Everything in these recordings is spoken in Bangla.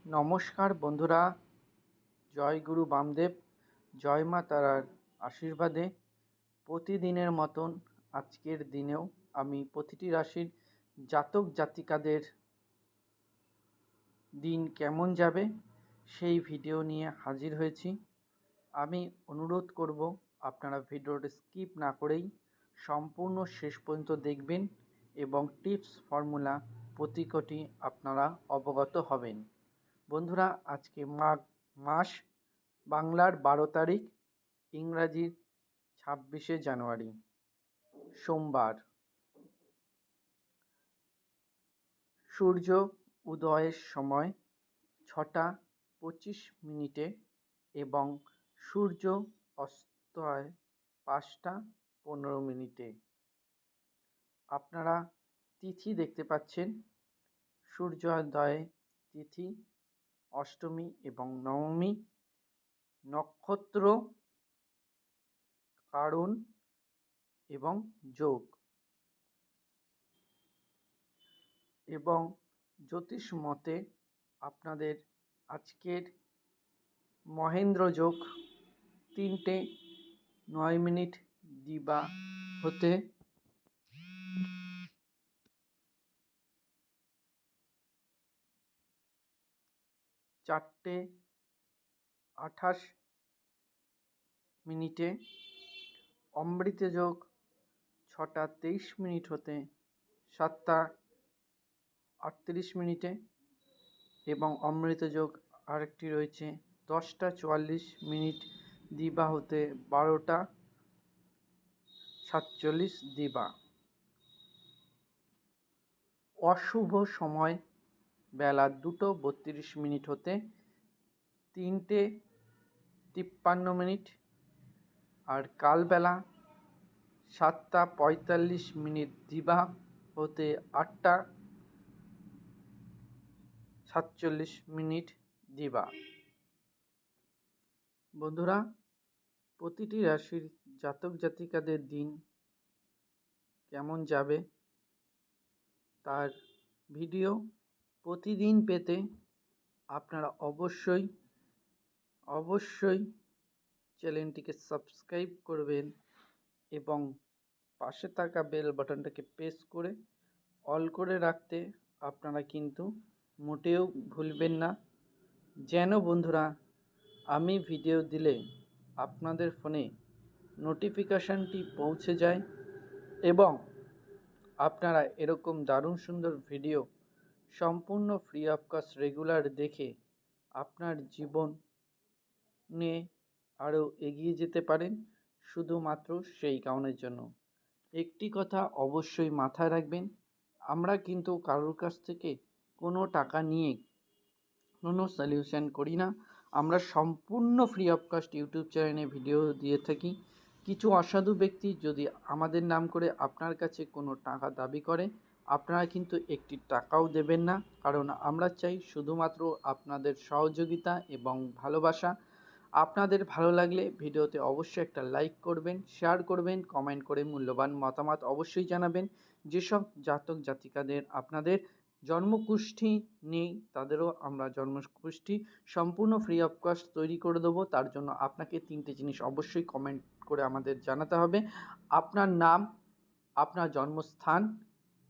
নমস্কার বন্ধুরা, জয় গুরু বামদেব, জয় মা তারার আশীর্বাদে প্রতিদিনের মতন আজকের দিনেও আমি প্রতিটি রাশির জাতক জাতিকাদের দিন কেমন যাবে সেই ভিডিও নিয়ে হাজির হয়েছি। আমি অনুরোধ করব আপনারা ভিডিওটি স্কিপ না করেই সম্পূর্ণ শেষ পর্যন্ত দেখবেন এবং টিপস ফর্মুলা প্রতিটি আপনারা অবগত হবেন। বন্ধুরা, আজকে মাঘ মাস, বাংলার 12 তারিখ, ইংরাজির 26শে জানুয়ারি, সোমবার। সূর্য উদয়ের সময় 6টা 25 এবং সূর্য অস্ত হয় 5টা 15। আপনারা তিথি দেখতে পাচ্ছেন, সূর্যোদয়ে তিথি, অষ্টমী এবং নবমী, নক্ষত্র কারণ এবং যোগ, এবং জ্যোতিষ মতে আপনাদের আজকের মহেন্দ্র যোগ 3টে 9 দিবা হতে 4টে 28 অমৃত যোগ 6টা 23 হতে 7টা 38 এবং অমৃত যোগ আরেকটি রয়েছে 10টা 44 দিবা হতে 12টা 47 দিবা। অশুভ সময় বেলা 2টো 32 হতে 3টে 53 আর কালবেলা 7টা 45 দিবা হতে 8টা 47 দিবা। বন্ধুরা, প্রতিটি রাশির জাতক জাতিকাদের দিন কেমন যাবে তার ভিডিও প্রতিদিন পেতে আপনারা অবশ্যই চ্যানেলটিকে সাবস্ক্রাইব করবেন এবং পাশে থাকা বেল বাটনটাকে প্রেস করে অল করে রাখতে আপনারা কিন্তু মোটেও ভুলবেন না, যেন বন্ধুরা আমি ভিডিও দিলে আপনাদের ফোনে নোটিফিকেশানটি পৌঁছে যায় এবং আপনারা এরকম দারুণ সুন্দর ভিডিও সম্পূর্ণ ফ্রি অফ কস্ট রেগুলার দেখে আপনার জীবনে আরও এগিয়ে যেতে পারেন। শুধুমাত্র সেই কারণের জন্য একটি কথা অবশ্যই মাথায় রাখবেন, আমরা কিন্তু কারোর কাছ থেকে কোনো টাকা নিয়ে কোনো সলিউশন করি না। আমরা সম্পূর্ণ ফ্রি অফ কস্ট ইউটিউব চ্যানেলে ভিডিও দিয়ে থাকি। কিছু অসাধু ব্যক্তি যদি আমাদের নাম করে আপনার কাছে কোনো টাকা দাবি করে, আপনারা কিন্তু একটি টাকাও দেবেন না, কারণ আমরা চাই শুধুমাত্র আপনাদের সহযোগিতা এবং ভালোবাসা। আপনাদের ভালো লাগলে ভিডিওতে অবশ্যই একটা লাইক করবেন, শেয়ার করবেন, কমেন্ট করে মূল্যবান মতামত অবশ্যই জানাবেন। যেসব জাতক জাতিকাদের আপনাদের জন্মকুষ্ঠি নেই তাদেরও আমরা জন্মকুষ্ঠি সম্পূর্ণ ফ্রি অফ কস্ট তৈরি করে দেবো। তার জন্য আপনাকে 3টে জিনিস অবশ্যই কমেন্ট করে আমাদের জানাতে হবে: আপনার নাম, আপনার জন্মস্থান,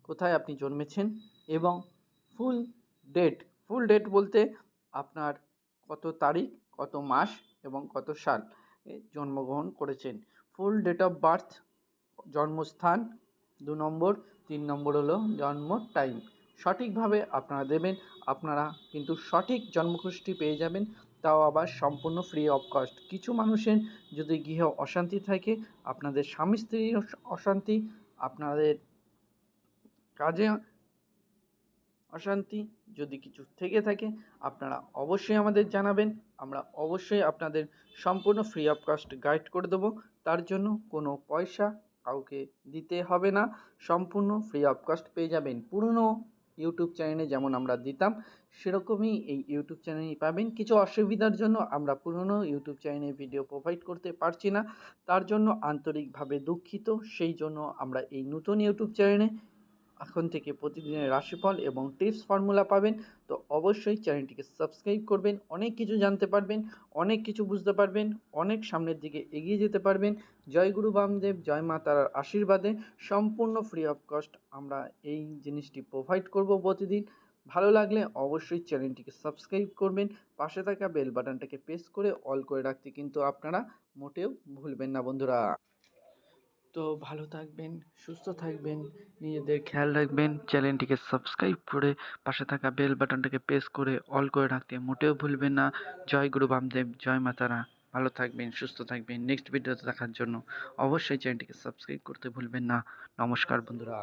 কোথায় আপনি জন্মেছেন, এবং ফুল ডেট বলতে আপনার কত তারিখ, কত মাস এবং কত সাল জন্মগ্রহণ করেছেন। ফুল ডেট অফ বার্থ, জন্মস্থান 2 নম্বর, 3 নম্বর হলো জন্ম টাইম। সঠিকভাবে আপনারা দেবেন, আপনারা কিন্তু সঠিক জন্মকুষ্ঠি পেয়ে যাবেন, তাও আবার সম্পূর্ণ ফ্রি অফ কস্ট। কিছু মানুষের যদি গৃহ অশান্তি থাকে, আপনাদের স্বামী স্ত্রীর অশান্তি, আপনাদের কাজে অশান্তি যদি কিছু থেকে থাকে, আপনারা অবশ্যই আমাদের জানাবেন। আমরা অবশ্যই আপনাদের সম্পূর্ণ ফ্রি অফ কস্ট গাইড করে দেবো। তার জন্য কোনো পয়সা কাউকে দিতে হবে না, সম্পূর্ণ ফ্রি অফ কস্ট পেয়ে যাবেন। পুরনো ইউটিউব চ্যানেলে যেমন আমরা দিতাম, সেরকমই এই ইউটিউব চ্যানেলেই পাবেন। কিছু অসুবিধার জন্য আমরা পুরনো ইউটিউব চ্যানেলে ভিডিও প্রোভাইড করতে পারছি না, তার জন্য আন্তরিকভাবে দুঃখিত। সেই জন্য আমরা এই নতুন ইউটিউব চ্যানেলে এখন থেকে প্রতিদিনের রাশিফল এবং টিপস ফর্মুলা পাবেন। তো অবশ্যই চ্যানেলটিকে সাবস্ক্রাইব করবেন, অনেক কিছু জানতে পারবেন, অনেক কিছু বুঝতে পারবেন, অনেক সামনের দিকে এগিয়ে যেতে পারবেন। জয় গুরু বামদেব, জয় মা তারার আশীর্বাদে সম্পূর্ণ ফ্রি অফ কস্ট আমরা এই জিনিসটি প্রোভাইড করব প্রতিদিন। ভালো লাগলে অবশ্যই চ্যানেলটিকে সাবস্ক্রাইব করবেন, পাশে থাকা বেল বাটনটাকে প্রেস করে অল করে রাখতে কিন্তু আপনারা মোটেও ভুলবেন না বন্ধুরা। তো ভালো থাকবেন, সুস্থ থাকবেন, নিজেদের খেয়াল রাখবেন, চ্যানেলটিকে সাবস্ক্রাইব করে পাশে থাকা বেল বাটনটাকে প্রেস করে অল করে রাখতে মোটেও ভুলবেন না। জয় গুরু বামদেব, জয় মাতারা। ভালো থাকবেন, সুস্থ থাকবেন। নেক্সট ভিডিওতে দেখার জন্য অবশ্যই চ্যানেলটিকে সাবস্ক্রাইব করতে ভুলবেন না। নমস্কার বন্ধুরা।